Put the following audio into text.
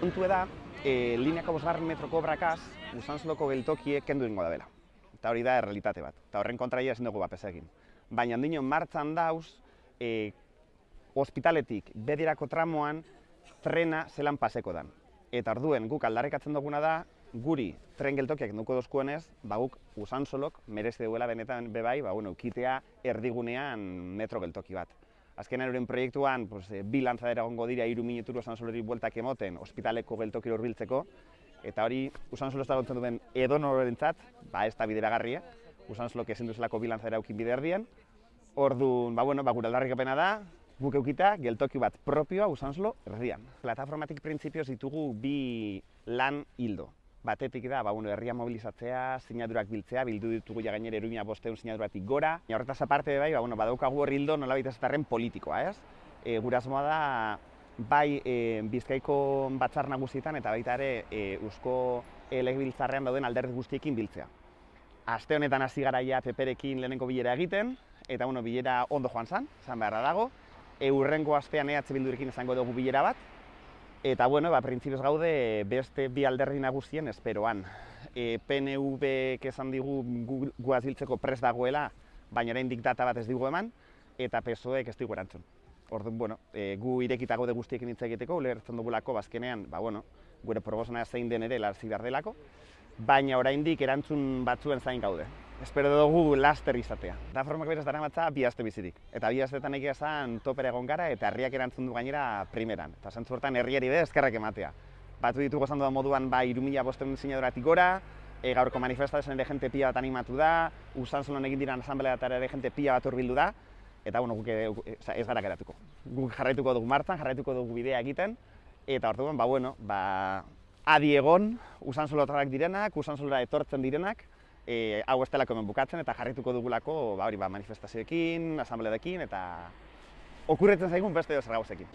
Kontu da, lineako 5. metroko obrakaz, Usansoloko geltokiek kendu ingo da bela. Eta hori da errealitate bat. Eta horren kontraia ezin dugu bapes egin. Baina ondino martxan dauz, ospitaletik bedirako tramoan trena zelan paseko dan. Eta orduen guk aldarrikatzen duguna da, guri tren geltokiak nuko dozkuenez, guk Usansolok merezi duela benetan bebai, kitea erdigunean metro geltoki bat. Azkenean euren proiektuan, bi lantzadera egongo dira 3 minuturo Usansolori bueltak emoten, ospitaleko geltokiro hurbiltzeko, eta hori Usansolo ez dagoetzen duen edonororentzat, ez da bideragarria, Usansolok ezin duzelako bi lantzadera eukin bide erdien. Orduan, gure aldarrikapena da, guk eukita geltoki bat propioa Usansolo erdian. Plataformatik printzipioz ditugu bi lan hildo. Batetik da, herria mobilizatzea, sinadurak biltzea, bildu ditugu ja gainera 1500 sinaduratik gora. Horretaz aparte badaukagu hor hildo nolabait ezatarren politikoa, ez? Gure asmoa da, bai Bizkaiko batzar nagusietan eta baita ere Eusko Legebiltzarrean dauden alderdi guztiekin biltzea. Aste honetan hasi garaia PPrekin lehenengo bilera egiten, eta bilera ondo joan zan, esan beharra dago. Hurrengo astean EH Bildurekin izango dugu bilera bat. Eta, printzipioz gaude beste bi alderdi nagusien esperoan. PNV-ek esan digu guaz hiltzeko prest dagoela, baina oraindik data bat ez digu eman, eta PSOE-ek ez digu erantzun. Orduan, gu irekita gaude guztiekin hitz egiteko, ulertzen dugulako bazkenean, gure proposana zein den ere larzi behar delako, baina oraindik erantzun batzuen zain gaude. Espero dugu laster izatea. Plataformak beraz daramatza 2 aste bizirik. Eta 2 astetan egia esan topera egon gara eta herriak erantzun du gainera primeran. Eta zentzu hortan herriari be eskerrak ematea. Batu ditugu esan dudan moduan 3500 sinaduratik gora, gaurko manifestazioan ere jente pila bat animatu da, Usansolon egin diran asanbleatara ere jente pila bat hurbildu da, eta guk ez gara geratuko. Guk jarraituko dugu martxan, jarraituko dugu bidea egiten, eta orduan, adi egon Usansolotarrak direnak, Usansolora etortzen direnak, hau ez delako hemen bukatzen eta jarrituko dugulako manifestazioekin, asambleadekin eta okurretzen zaigun beste zer gauzekin.